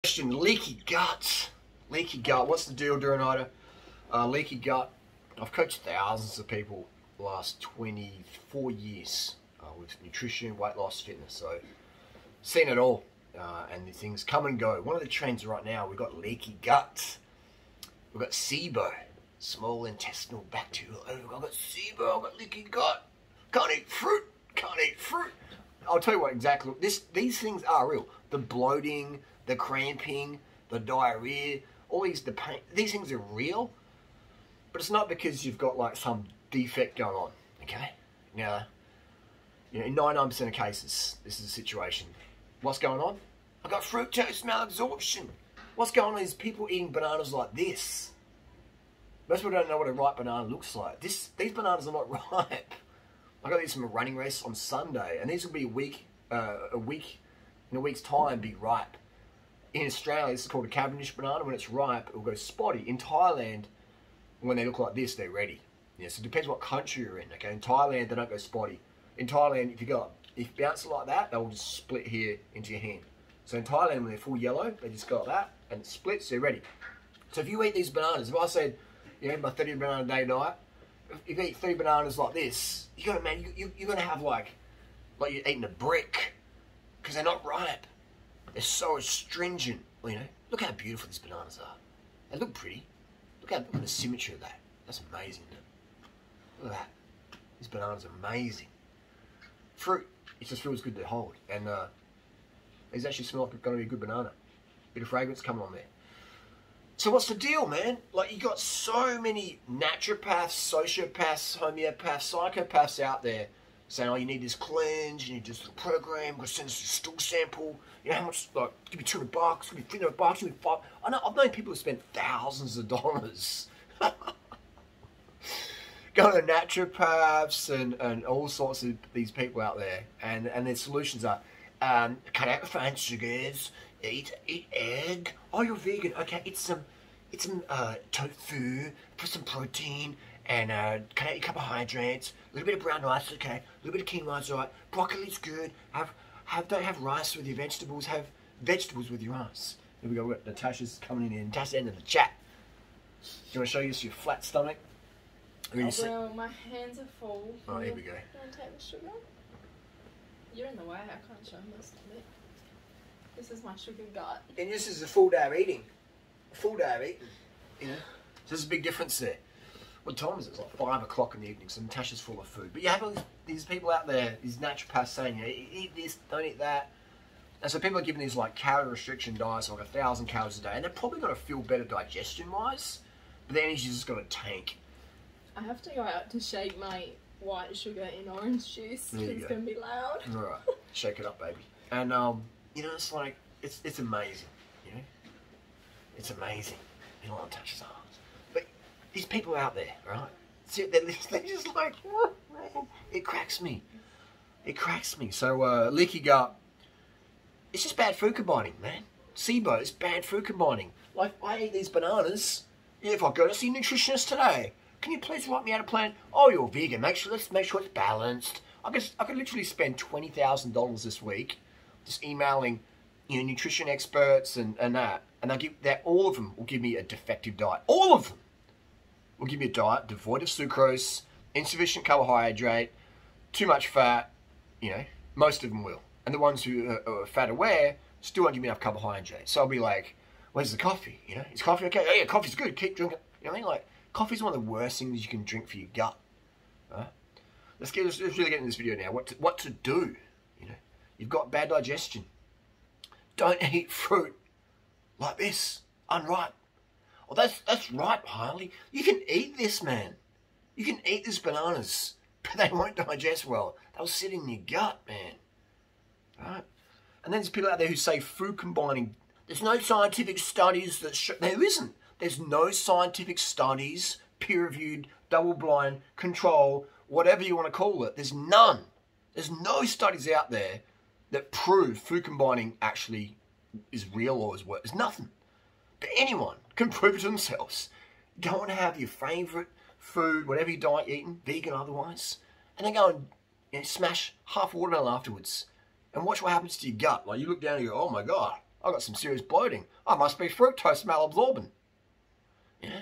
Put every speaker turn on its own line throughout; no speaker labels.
Question, leaky gut. Leaky gut, what's the deal, Duranider? Leaky gut. I've coached thousands of people the last 24 years with nutrition, weight loss, fitness. So, seen it all. And the things come and go. One of the trends right now, we've got leaky gut. We've got SIBO, small intestinal bacterial. I've got SIBO, I've got leaky gut. Can't eat fruit, can't eat fruit. I'll tell you what exactly, these things are real. The bloating, the cramping, the diarrhea, all these, the pain, these things are real. But it's not because you've got like some defect going on, okay? Now, you know, in 99% of cases, this is a situation. What's going on? I've got fructose malabsorption. What's going on is people eating bananas like this. Most people don't know what a ripe banana looks like. These bananas are not ripe. I got these from a running race on Sunday, and these will be in a week's time, be ripe. In Australia, this is called a Cavendish banana. When it's ripe, it will go spotty. In Thailand, when they look like this, they're ready. Yeah, so it depends what country you're in. Okay, in Thailand, they don't go spotty. In Thailand, if you bounce it like that, they will just split here into your hand. So in Thailand, when they're full yellow, they just go like that, and it splits, they're ready. So if you eat these bananas, if I said, you know, my 30 banana a day diet, if you eat 30 bananas like this, you're gonna have like you're eating a brick, because they're not ripe. They're so astringent. You know, look how beautiful these bananas are. They look pretty. Look at the symmetry of that. That's amazing, isn't it? Look at that. These bananas are amazing. Fruit, it just feels good to hold. And these actually smell like it's going to be a good banana. Bit of fragrance coming on there. So what's the deal, man? Like, you got so many naturopaths, sociopaths, homeopaths, psychopaths out there saying, oh, you need this cleanse, you need this program, we're going to send us a stool sample. You know how much, like, give me $200, give me $300, give me $500. I've known people who spend thousands of dollars going to naturopaths and all sorts of these people out there, and their solutions are cut out refined sugars, eat egg. Oh, you're vegan? Okay, eat some tofu, put some protein, and cut out your carbohydrates. A little bit of brown rice, okay. A little bit of quinoa's alright. Broccoli's good. Don't have rice with your vegetables. Have vegetables with your rice. Here we go. Natasha's coming in here. Natasha's ending the chat. Do you want to show us your flat stomach?
Well, my hands are full.
Oh, here we go.
Can I take the sugar? You're in the way. I can't show most of it. This is my sugar gut.
And this is a full day of eating. A full day of eating. You know? So there's a big difference there. What time is it? It's like 5 o'clock in the evening, so Natasha's full of food. But you have all these people out there, these naturopaths saying, you know, eat this, don't eat that. And so people are giving these like calorie restriction diets, like 1,000 calories a day, and they're probably going to feel better digestion-wise, but their energy's just going to tank.
I have to go out to shake my white sugar in orange juice. It's going to be loud.
All right, shake it up, baby. And you know, it's like it's amazing. You know, it's amazing. You don't want to touch his arms, but these people out there, right? They're just like, oh, man, it cracks me. It cracks me. So leaky gut. It's just bad food combining, man. SIBO is bad food combining. Like, I eat these bananas. If I go to see a nutritionist today, can you please write me out a plan? Oh, you're vegan. Let's make sure it's balanced. I could literally spend $20,000 this week just emailing, you know, nutrition experts and that, and all of them will give me a defective diet. All of them will give me a diet devoid of sucrose, insufficient carbohydrate, too much fat. You know, most of them will. And the ones who are fat aware still won't give me enough carbohydrate. So I'll be like, where's the coffee? You know, is coffee okay? Oh yeah, coffee's good. Keep drinking. You know what I mean? Like, coffee's one of the worst things you can drink for your gut. Right? Let's really get into this video now. What to do? You know, you've got bad digestion. Don't eat fruit like this, unripe. Oh, that's ripe, Harley. You can eat this, man. You can eat these bananas, but they won't digest well. They'll sit in your gut, man. Right? And then there's people out there who say food combining. There's no scientific studies that show. There isn't. There's no scientific studies, peer-reviewed, double-blind, control, whatever you want to call it. There's none. There's no studies out there that prove food combining actually is real or is work. There's nothing. But anyone can prove it to themselves. Go and have your favourite food, whatever your diet you're eating, vegan or otherwise, and then go and, you know, smash half a watermelon afterwards and watch what happens to your gut. Like, you look down and you go, oh my God, I got some serious bloating. I must be fructose malabsorbent. Yeah?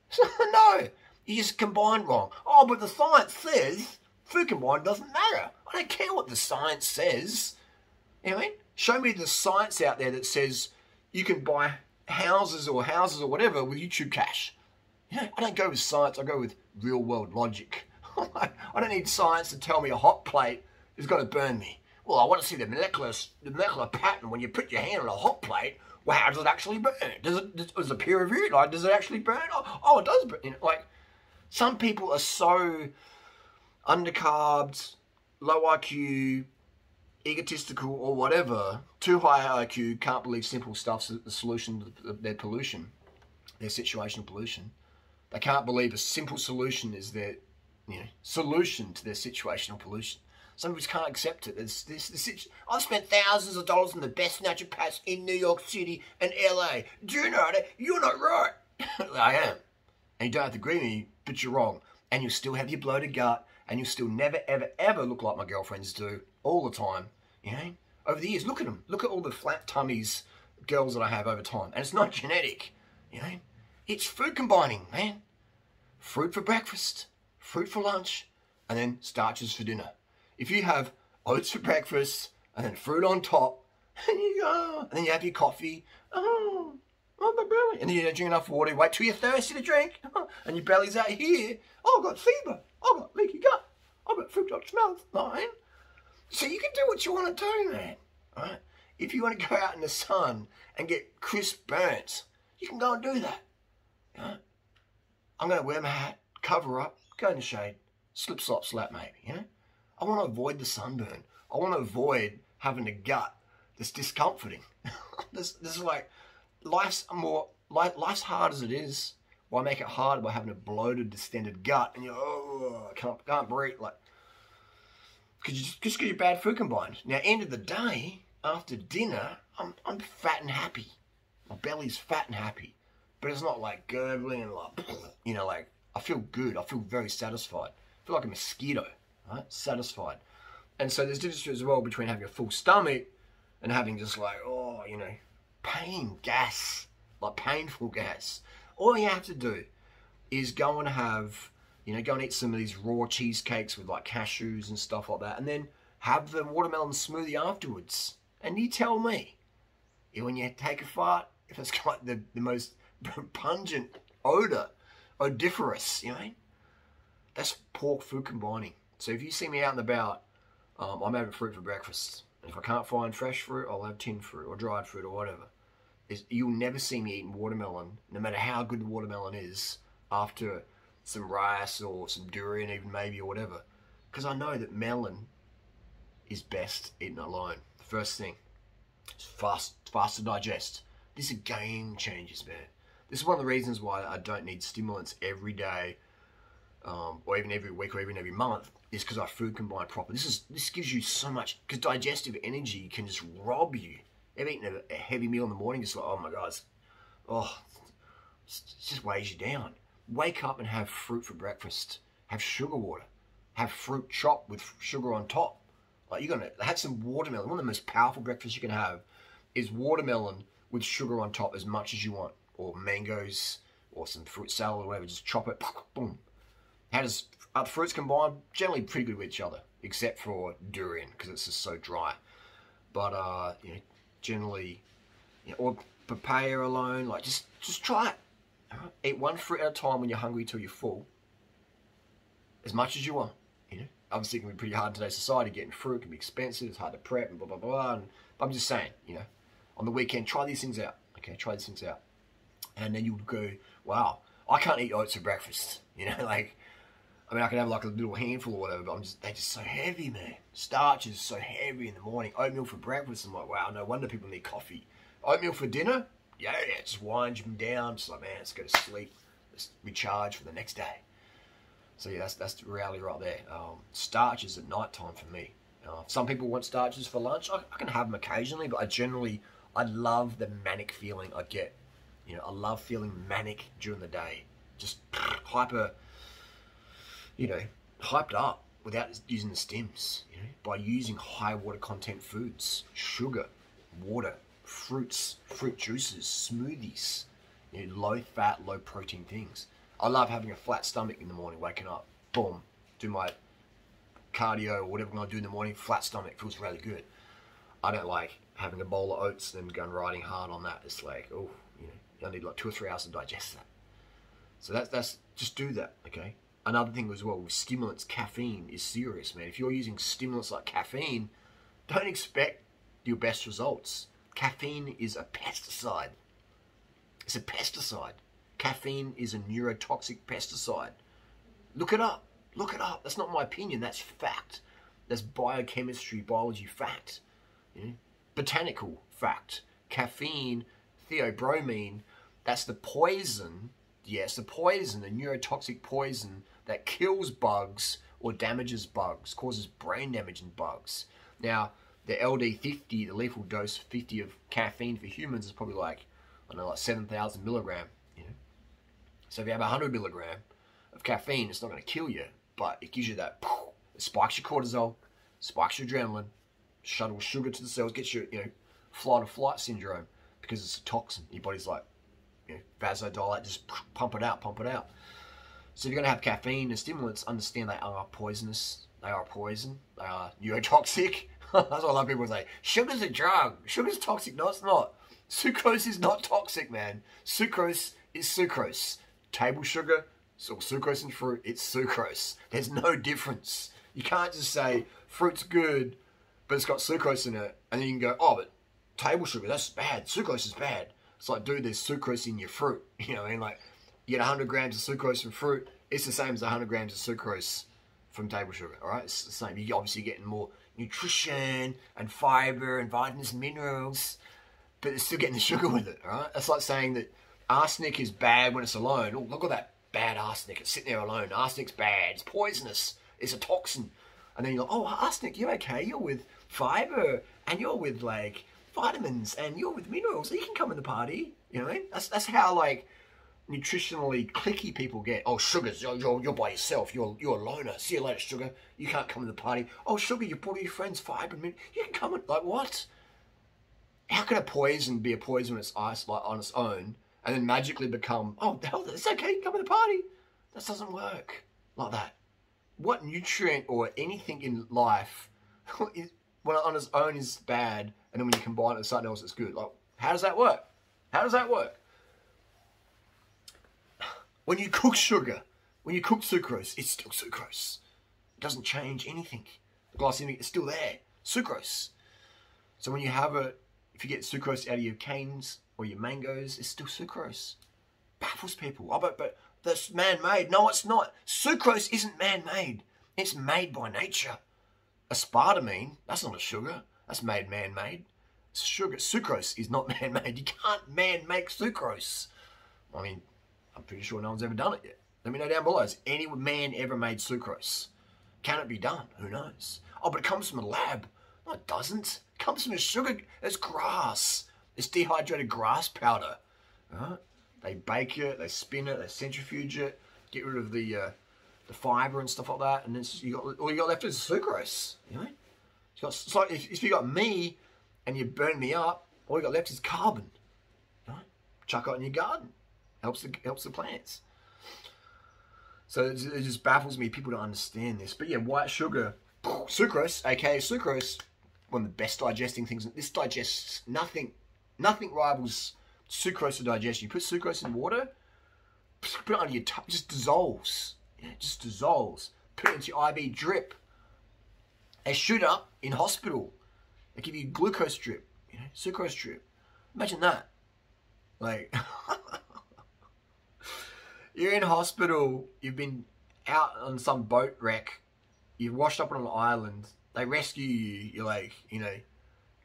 So, no, you just combined wrong. Oh, but the science says food combined doesn't matter. I don't care what the science says. You know what I mean? Show me the science out there that says you can buy houses or whatever with YouTube cash. You know, I don't go with science, I go with real world logic. I don't need science to tell me a hot plate is going to burn me. Well, I want to see the molecular pattern when you put your hand on a hot plate. Well, how does it actually burn? Is it peer reviewed? Like, does it actually burn? Oh, it does burn. You know, like, some people are so undercarbed, low IQ, egotistical or whatever, too high IQ, can't believe simple stuff's the solution to their pollution, their situational pollution. They can't believe a simple solution is their, solution to their situational pollution. Some people just can't accept it. I've spent thousands of dollars on the best naturopaths in New York City and LA. Do you know that? You're not right. I am. And you don't have to agree with me, but you're wrong. And you'll still have your bloated gut, and you'll still never, ever, ever look like my girlfriends do all the time. Over the years, look at them. Look at all the flat tummies girls that I have over time. And it's not genetic, It's food combining, man. Fruit for breakfast, fruit for lunch, and then starches for dinner. If you have oats for breakfast, and then fruit on top, and then you have your coffee, oh my belly. And then you don't drink enough water, wait till you're thirsty to drink, and your belly's out here. Oh, I've got SIBO, I've got leaky gut, I've got fructose malabsorption. So you can do what you want to do, man. Right? If you want to go out in the sun and get crisp burns, you can go and do that. Right? I'm going to wear my hat, cover up, go in the shade, slip, slop, slap, maybe. I want to avoid the sunburn. I want to avoid having a gut that's discomforting. This is like life's hard as it is. Why make it hard by having a bloated, distended gut and I can't breathe, like. Just because you're bad food combined. Now, end of the day, after dinner, I'm fat and happy. My belly's fat and happy. But it's not like gurgling and like, I feel good. I feel very satisfied. I feel like a mosquito, right? Satisfied. And so there's a difference as well between having a full stomach and having just like, pain, gas, like painful gas. All you have to do is go and have... go and eat some of these raw cheesecakes with like cashews and stuff like that, and then have the watermelon smoothie afterwards. And you tell me, when you take a fart, if it's got the most pungent odor, odoriferous, that's pork food combining. So if you see me out and about, I'm having fruit for breakfast. And if I can't find fresh fruit, I'll have tinned fruit or dried fruit or whatever. You'll never see me eating watermelon, no matter how good the watermelon is, after some rice or some durian even maybe or whatever, because I know that melon is best eaten alone. The first thing, it's fast to digest. This is game changers, man. This is one of the reasons why I don't need stimulants every day, or even every week or even every month, is because I food combine properly. This gives you so much, because digestive energy can just rob you. Ever eaten a heavy meal in the morning, just like, oh my God, it just weighs you down. Wake up and have fruit for breakfast. Have sugar water. Have fruit chopped with sugar on top. Like, you're going to have some watermelon. One of the most powerful breakfasts you can have is watermelon with sugar on top as much as you want. Or mangoes, or some fruit salad or whatever. Just chop it, boom. How does other fruits combine? Generally pretty good with each other, except for durian, because it's just so dry. But, generally, or papaya alone, like, just try it. Eat one fruit at a time when you're hungry till you're full, as much as you want. Obviously it can be pretty hard in today's society. Getting fruit can be expensive, it's hard to prep and blah blah blah. But I'm just saying, on the weekend, try these things out. Okay, try these things out, and then you'll go, wow, I can't eat oats for breakfast. I can have like a little handful or whatever, but they're just so heavy, man. Starch is so heavy in the morning. Oatmeal for breakfast, I'm like, wow, no wonder people need coffee. Oatmeal for dinner. Yeah, it just winds them down. Just like, man, let's go to sleep. Let's recharge for the next day. So yeah, that's the reality right there. Starch is at night time for me. Some people want starches for lunch. I can have them occasionally, but I love the manic feeling I get. I love feeling manic during the day. Just hyped up without using the stims. By using high water content foods, sugar, water, fruits, fruit juices, smoothies, you know, low fat, low protein things. I love having a flat stomach in the morning, waking up, boom, do my cardio or whatever I'm going to do in the morning, flat stomach, feels really good. I don't like having a bowl of oats and going riding hard on that. It's like, oh, you know, I need like 2 or 3 hours to digest that. So that's just do that, okay? Another thing as well with stimulants, caffeine is serious, man. If you're using stimulants like caffeine, don't expect your best results. Caffeine is a pesticide. It's a pesticide. Caffeine is a neurotoxic pesticide. Look it up. Look it up. That's not my opinion. That's fact. That's biochemistry, biology fact. You know? Botanical fact. Caffeine, theobromine, that's the poison. Yes, the poison, the neurotoxic poison that kills bugs or damages bugs, causes brain damage in bugs. Now, the LD50, the lethal dose 50 of caffeine for humans is probably like, I don't know, like 7,000 milligram. You know? So if you have 100 milligram of caffeine, it's not going to kill you, but it gives you that, it spikes your cortisol, spikes your adrenaline, shuttles sugar to the cells, gets you, you know, flight or flight syndrome because it's a toxin. Your body's like, you know, vasodilate, just pump it out, pump it out. So if you're going to have caffeine and stimulants, understand they are poisonous. They are poison. They are neurotoxic. That's what a lot of people say. Sugar's a drug. Sugar's toxic. No, it's not. Sucrose is not toxic, man. Sucrose is sucrose. Table sugar, so sucrose in fruit, it's sucrose. There's no difference. You can't just say fruit's good, but it's got sucrose in it, and then you can go, oh, but table sugar, that's bad. Sucrose is bad. It's like, dude, there's sucrose in your fruit. You know what I mean? Like, you get 100 grams of sucrose from fruit, it's the same as 100 grams of sucrose from table sugar, all right? It's the same. You're obviously getting more nutrition and fiber and vitamins and minerals, but it's still getting the sugar with it, all right? That's like saying that arsenic is bad when it's alone. Oh, look at that bad arsenic. It's sitting there alone. Arsenic's bad. It's poisonous. It's a toxin. And then you're like, oh, arsenic, you're okay. You're with fiber and you're with, like, vitamins and you're with minerals. You can come in the party. You know what I mean? That's how, like, nutritionally clicky people get. Oh, sugars, you're by yourself. You're a loner. See you later, sugar. You can't come in the party. Oh, sugar, you brought all your friends fiber. You can come in. Like, what? How can a poison be a poison when it's isolated on its own and then magically become, oh, the hell, it's okay, come in the party? That doesn't work like that. What nutrient or anything in life is, when on its own is bad, and then when you combine it with something else, it's good? Like, how does that work? How does that work? When you cook sugar, when you cook sucrose, it's still sucrose. It doesn't change anything. The glycemic is still there. Sucrose. So when you have it, if you get sucrose out of your canes or your mangoes, it's still sucrose. Baffles people. Oh, but that's man-made. No, it's not. Sucrose isn't man-made. It's made by nature. Aspartame, that's not a sugar. That's made man-made. Sugar, sucrose is not man-made. You can't man-make sucrose. I mean, I'm pretty sure no one's ever done it yet. Let me know down below. Has any man ever made sucrose? Can it be done? Who knows? Oh, but it comes from a lab. No, it doesn't. It comes from a sugar. It's grass. It's dehydrated grass powder. Right? They bake it, they spin it, they centrifuge it, get rid of the fiber and stuff like that, and then all you got left is sucrose. You know? It's like if you got me and you burn me up, all you got left is carbon. Right? Chuck it in your garden. Helps the plants. So it just baffles me. People don't understand this. But yeah, white sugar, sucrose, aka sucrose, one of the best digesting things. This digests nothing. Nothing rivals sucrose to digest. You put sucrose in water, put it under your tongue, it just dissolves. Yeah, it just dissolves. Put it into your IV drip. They shoot up in hospital. They give you glucose drip, you know, sucrose drip. Imagine that. Like, you're in hospital, you've been out on some boat wreck, you've washed up on an island, they rescue you, you're like, you know,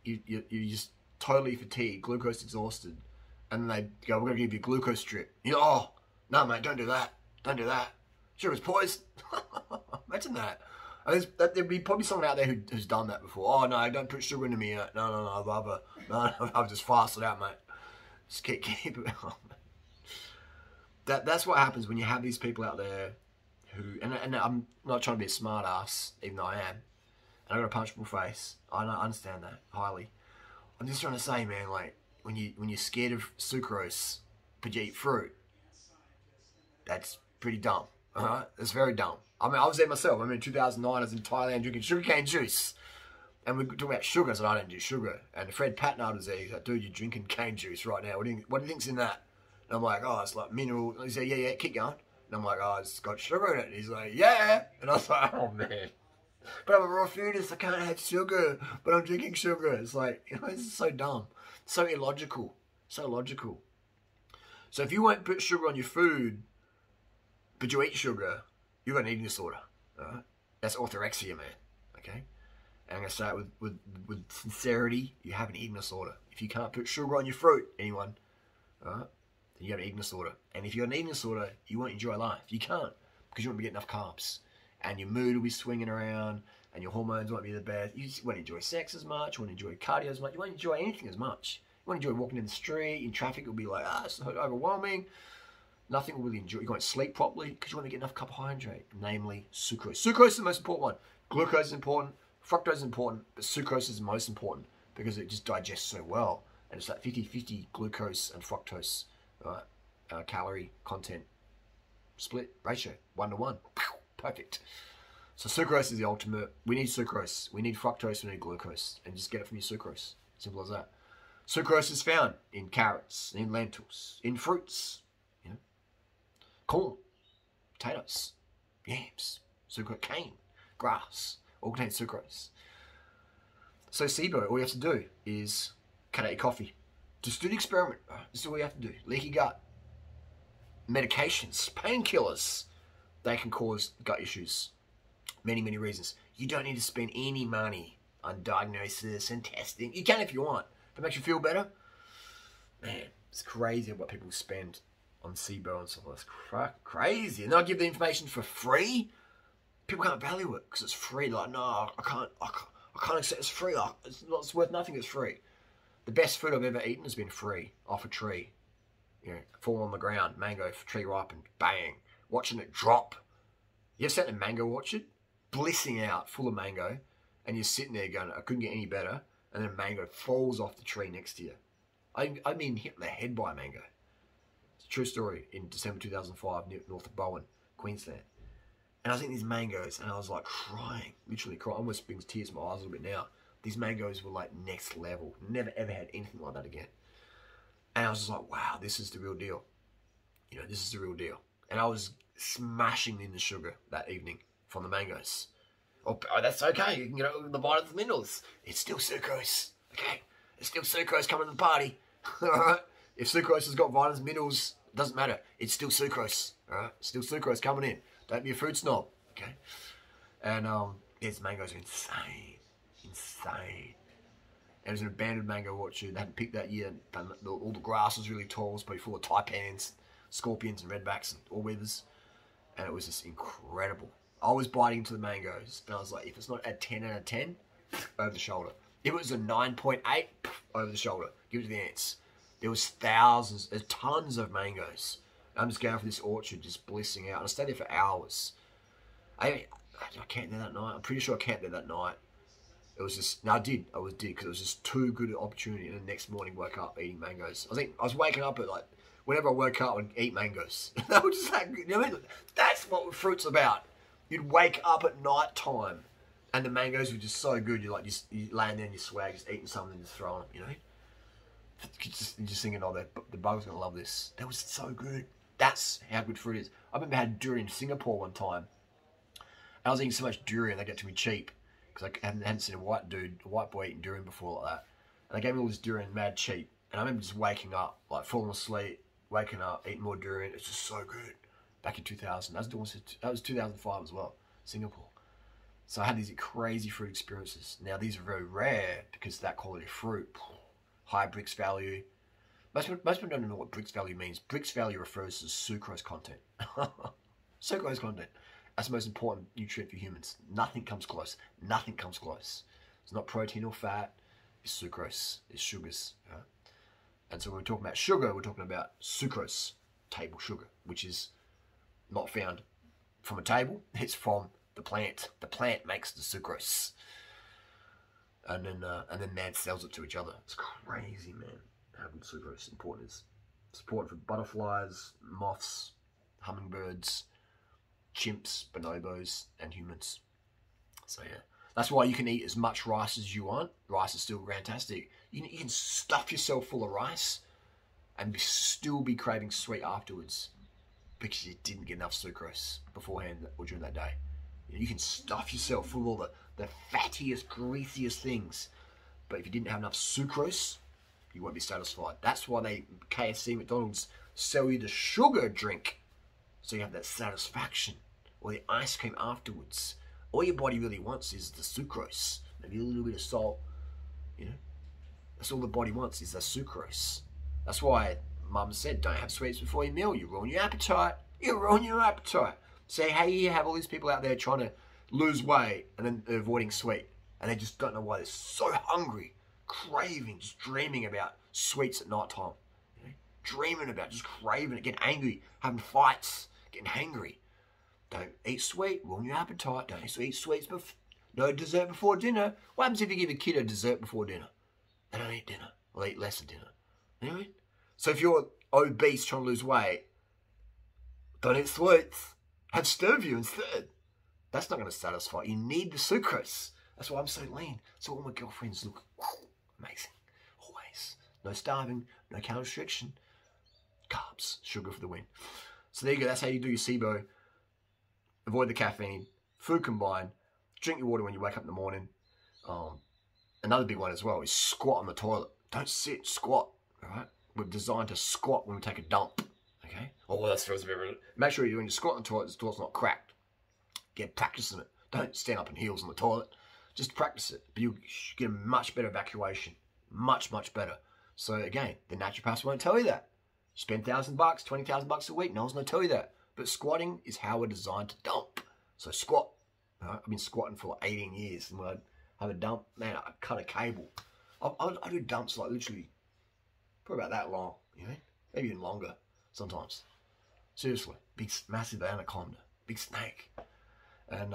you're just totally fatigued, glucose exhausted, and then they go, we're going to give you a glucose drip. You're like, oh, no mate, don't do that, don't do that. Sure, it's poison. Imagine that. There'd be probably someone out there who's done that before. Oh no, don't put sugar into me. No, I'll just fast it out, mate. Just keep it. That's what happens when you have these people out there who, and I'm not trying to be a smart ass, even though I am, and I got a punchable face. I understand that highly. I'm just trying to say, man, like, when you're scared of sucrose, but you eat fruit, that's pretty dumb. Alright? It's very dumb. I mean, I was there myself. I mean, in 2009, I was in Thailand drinking sugarcane juice. And we were talking about sugar, so I don't do sugar. And Fred Patnard was there. He's like, dude, you're drinking cane juice right now. What do you think's in that? And I'm like, oh, it's like mineral. And he said, yeah, keep going. And I'm like, oh, it's got sugar in it. And he's like, yeah. And I was like, oh, man. But I'm a raw foodist. I can't have sugar. But I'm drinking sugar. It's like, you know, this is so dumb. So illogical. So logical. So if you won't put sugar on your food, but you eat sugar, you've got an eating disorder. All right? That's orthorexia, man. Okay? And I'm going to say it with sincerity, you have an eating disorder. If you can't put sugar on your fruit, anyone, all right, then you have an eating disorder. And if you've got an eating disorder, you won't enjoy life. You can't, because you won't be getting enough carbs. And your mood will be swinging around, and your hormones won't be the best. You won't enjoy sex as much, you won't enjoy cardio as much, you won't enjoy anything as much. You won't enjoy walking in the street, in traffic, it'll be like, it's overwhelming. Nothing will really enjoy. You won't sleep properly, because you won't get enough carbohydrate, namely sucrose. Sucrose is the most important one. Glucose is important. Fructose is important, but sucrose is the most important because it just digests so well. And it's like 50-50 glucose and fructose calorie content split ratio, 1-to-1. Perfect. So sucrose is the ultimate. We need sucrose. We need fructose. We need glucose. And just get it from your sucrose. Simple as that. Sucrose is found in carrots, in lentils, in fruits, you know, corn, potatoes, yams, sucrose, cane, grass. All contain sucrose. So SIBO, all you have to do is cut out your coffee. Just do the experiment. This is all you have to do. Leaky gut. Medications, painkillers, they can cause gut issues. Many, many reasons. You don't need to spend any money on diagnosis and testing. You can if you want. If it makes you feel better. Man, it's crazy what people spend on SIBO and stuff like that. It's crazy. And they'll give the information for free. People can't value it because it's free. Like, no, I can't accept it's free. Like, it's worth nothing. It's free. The best food I've ever eaten has been free off a tree. You know, fall on the ground, mango, tree ripened, bang. Watching it drop. You ever sat in a mango orchard, blissing out, full of mango, and you're sitting there going, I couldn't get any better, and then a mango falls off the tree next to you. I mean, hit in the head by a mango. It's a true story in December 2005, north of Bowen, Queensland. And I was eating these mangoes, and I was like crying, literally crying. Almost brings tears to my eyes a little bit now. These mangoes were like next level. Never ever had anything like that again. And I was just like, wow, this is the real deal. You know, this is the real deal. And I was smashing in the sugar that evening from the mangoes. Oh, that's okay. You can get the vitamins and minerals. It's still sucrose. Okay? It's still sucrose coming to the party. Alright? If sucrose has got vitamins and minerals, it doesn't matter. It's still sucrose. Alright? Still sucrose coming in. Don't be a fruit snob, okay? And these mangoes are insane. Insane. And it was an abandoned mango orchard. They hadn't picked that year. All the grass was really tall. It was probably full of taipans, scorpions and redbacks and all weathers. And it was just incredible. I was biting into the mangoes. And I was like, if it's not a 10 out of 10, over the shoulder. If it was a 9.8, over the shoulder. Give it to the ants. There was thousands, tons of mangoes. I'm just going for this orchard, just blissing out. And I stayed there for hours. I camped there that night. I'm pretty sure I camped there that night. It was just, no, I did because it was just too good an opportunity. And the next morning, woke up eating mangoes. I was waking up at like, whenever I woke up, I'd eat mangoes. That was just like, you know what I mean? That's what fruit's about. You'd wake up at night time, and the mangoes were just so good. You're like, you laying there in your swag, just eating something and just throwing it, you know? Just thinking, oh, the bug's gonna love this. That was so good. That's how good fruit is. I remember I had durian in Singapore one time. And I was eating so much durian, they got to me cheap. Because I hadn't seen a white boy eating durian before like that. And they gave me all this durian mad cheap. And I remember just waking up, like falling asleep, waking up, eating more durian. It's just so good. Back in 2000. That was 2005 as well, Singapore. So I had these crazy fruit experiences. Now these are very rare because of that quality of fruit. High Brix value. Most people don't know what Brix value means. Brix value refers to sucrose content. Sucrose content. That's the most important nutrient for humans. Nothing comes close. Nothing comes close. It's not protein or fat. It's sucrose. It's sugars. Right? And so when we're talking about sugar, we're talking about sucrose, table sugar, which is not found from a table. It's from the plant. The plant makes the sucrose. and then man sells it to each other. It's crazy, man. How good sucrose important is. It's important for butterflies, moths, hummingbirds, chimps, bonobos, and humans. So yeah, that's why you can eat as much rice as you want. Rice is still fantastic. You can stuff yourself full of rice and still be craving sweet afterwards because you didn't get enough sucrose beforehand or during that day. You can stuff yourself full of all the fattiest, greasiest things, but if you didn't have enough sucrose, you won't be satisfied. That's why KFC, McDonald's sell you the sugar drink, so you have that satisfaction, or the ice cream afterwards. All your body really wants is the sucrose, maybe a little bit of salt, you know. That's all the body wants is the sucrose. That's why Mum said, don't have sweets before your meal. You ruin your appetite. You ruin your appetite. Say, hey, you have all these people out there trying to lose weight and then they're avoiding sweet. And they just don't know why they're so hungry, craving, just dreaming about sweets at night time. You know? Dreaming about, just craving it, getting angry, having fights, getting hangry. Don't eat sweet, ruin your appetite. Don't eat sweets, no dessert before dinner. What happens if you give a kid a dessert before dinner? They don't eat dinner. Or they eat less of dinner. You know what I mean? So if you're obese trying to lose weight, don't eat sweets. Have stevia instead. That's not going to satisfy. You need the sucrose. That's why I'm so lean. So all my girlfriends look amazing. Always. No starving, no calorie restriction. Carbs, sugar for the win. So there you go. That's how you do your SIBO. Avoid the caffeine. Food combined. Drink your water when you wake up in the morning. Another big one as well is squat on the toilet. Don't sit, squat. All right? We're designed to squat when we take a dump. Okay? Oh, that's supposed to be. Make sure you're doing your squat on the toilet's not cracked. Get practice in it. Don't stand up in heels on the toilet. Just practice it. But you get a much better evacuation. Much, much better. So again, the naturopaths won't tell you that. You spend $1,000, $20,000 a week. No one's going to tell you that. But squatting is how we're designed to dump. So squat. Right? I've been squatting for like 18 years. And when I have a dump, man, I cut a cable. I do dumps like literally probably about that long. You know, maybe even longer sometimes. Seriously, big, massive anaconda, big snake. And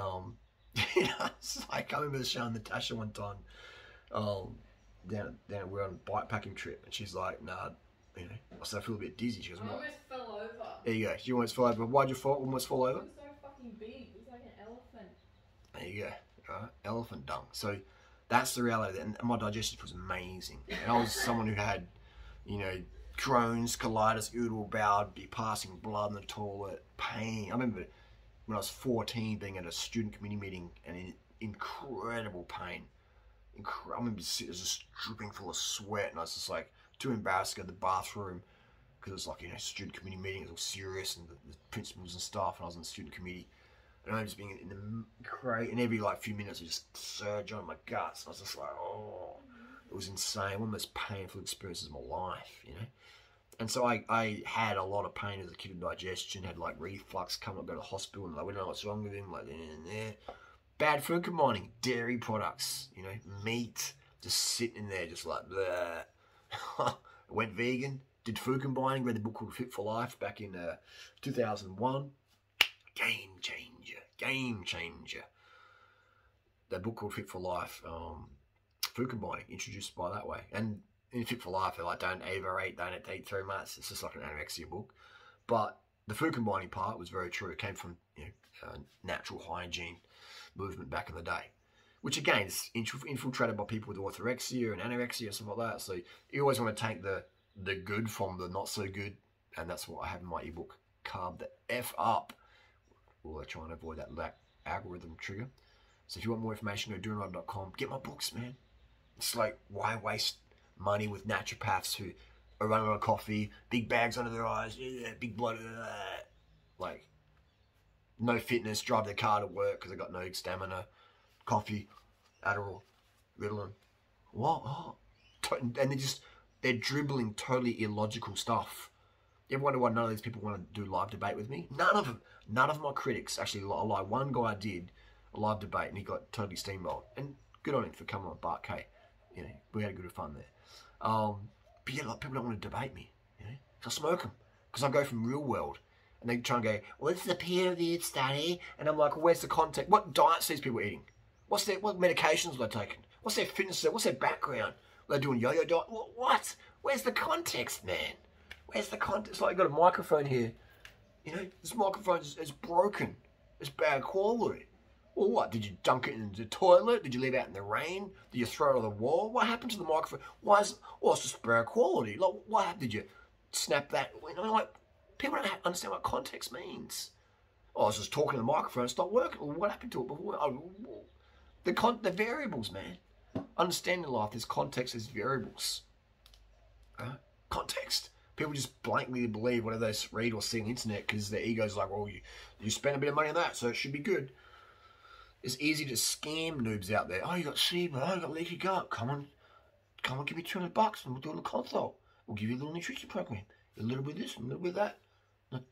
you know, it's like I remember showing Natasha one time. Down we're on a bike packing trip, and she's like, "Nah, you know." I said, "I feel a bit dizzy." She goes,
I almost fell over.
There you go. She almost fell over. Why'd you almost fall over?
It was so fucking big. It was like an elephant.
There you go. Right? Elephant dung. So that's the reality. And my digestion was amazing. And I was someone who had, you know, Crohn's, colitis, irritable bowel, be passing blood in the toilet, pain. I remember when I was 14 being at a student committee meeting and in incredible pain. I remember it was just dripping full of sweat, and I was just like too embarrassed to go to the bathroom because it was like, you know, student committee meeting, it was all serious, and the principals and stuff, and I was in the student committee, and I was just being in the crate, and every like few minutes it just surged on my guts. I was just like, oh, it was insane. One of the most painful experiences of my life, you know. And so I had a lot of pain as a kid with digestion, had like reflux, come up, go to the hospital, and like, we don't know what's wrong with him, like there. Bad food combining, dairy products, you know, meat, just sitting in there, just like bleh. Went vegan, did food combining, read the book called Fit for Life back in 2001. Game changer. That book called Fit for Life, food combining, introduced by that way. And in Fit for Life, they're like, don't overeat, don't eat 3 months. It's just like an anorexia book. But the food combining part was very true. It came from, you know, natural hygiene movement back in the day, which again is infiltrated by people with orthorexia and anorexia and stuff like that. So you always want to take the good from the not so good, and that's what I have in my ebook, Carb the F Up. Well, I try and avoid that algorithm trigger. So if you want more information, go to doingright.com. Get my books, man. It's like, why waste money with naturopaths who are running on coffee, big bags under their eyes, big blood, like, no fitness, drive their car to work because they got no stamina, coffee, Adderall, Ritalin. What? Oh. And they're dribbling totally illogical stuff. You ever wonder why none of these people want to do live debate with me? None of them. None of my critics. Actually, I lie. One guy did a live debate and he got totally steamrolled. And good on him for coming on Bark. Hey, you know, we had a good fun there. But yeah, like, people don't want to debate me. You know, so I smoke them because I go from real world. And they try and go, well, this is a peer-reviewed study. And I'm like, well, where's the context? What diets are these people eating? What medications are they taking? What's their fitness level? What's their background? They're doing yo-yo diet. What? Where's the context, man? Where's the context? It's like you got a microphone here. You know, this microphone is broken. It's bad quality. Well, what? Did you dunk it in the toilet? Did you leave it out in the rain? Did you throw it on the wall? What happened to the microphone? Why is? Well, it's just bad quality. Like, what happened? Did you snap that? You know, like people don't understand what context means. Oh, I was just talking to the microphone. It stopped working. Well, what happened to it before? The variables, man. Understanding life, there's context, there's variables. Context. People just blankly believe whatever they read or see on the internet because their ego's like, well, you spend a bit of money on that, so it should be good. It's easy to scam noobs out there. Oh, you got SIBO. Oh, you got leaky gut. Come on, give me $200 and we'll do a little consult. We'll give you a little nutrition program. A little bit of this, a little bit of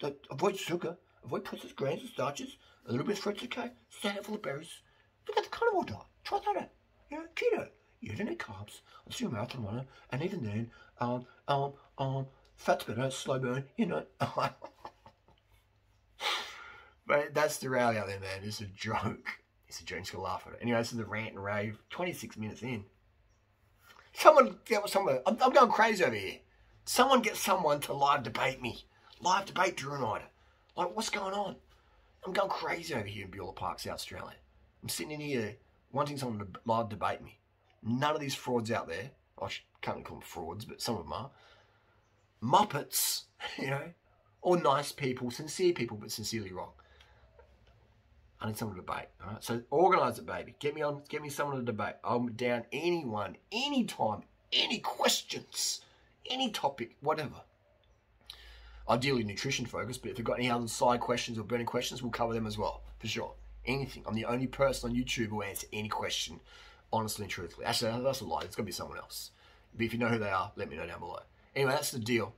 that. Avoid sugar. Avoid processed grains and starches. A little bit of fruits, okay? Salad full of berries. Look at the carnivore diet. Try that out. You know, keto. You don't eat carbs. I'm still a marathon runner, and even then, fat's better, slow burn. You know. But that's the reality out there, man. It's a joke. It's a joke. Just gonna laugh at it. Anyway, this is the rant and rave. 26 minutes in. Someone get someone. I'm going crazy over here. Someone get someone to live debate me. Live debate Drew and I. Like, what's going on? I'm going crazy over here in Beulah Park, South Australia. I'm sitting in here wanting someone to live debate me. None of these frauds out there, I can't really call them frauds, but some of them are, Muppets, you know, or nice people, sincere people, but sincerely wrong. I need someone to debate, all right? So organise it, baby. Get me someone to debate. I'm down anyone, anytime, any questions, any topic, whatever. Ideally nutrition focused, but if you've got any other side questions or burning questions, we'll cover them as well, for sure. Anything. I'm the only person on YouTube who will answer any question, honestly and truthfully. Actually, that's a lie. It's got to be someone else. But if you know who they are, let me know down below. Anyway, that's the deal.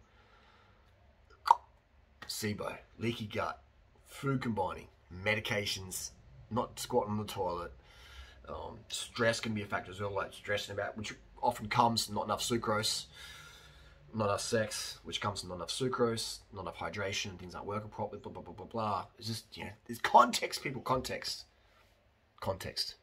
SIBO, leaky gut, food combining, medications, not squatting on the toilet. Stress can be a factor as well, like stressing about, which often comes from not enough sucrose. Not enough sex, which comes from not enough sucrose, not enough hydration, things aren't working properly, blah, blah, blah, blah, blah. It's just, you know, there's context, people, context. Context.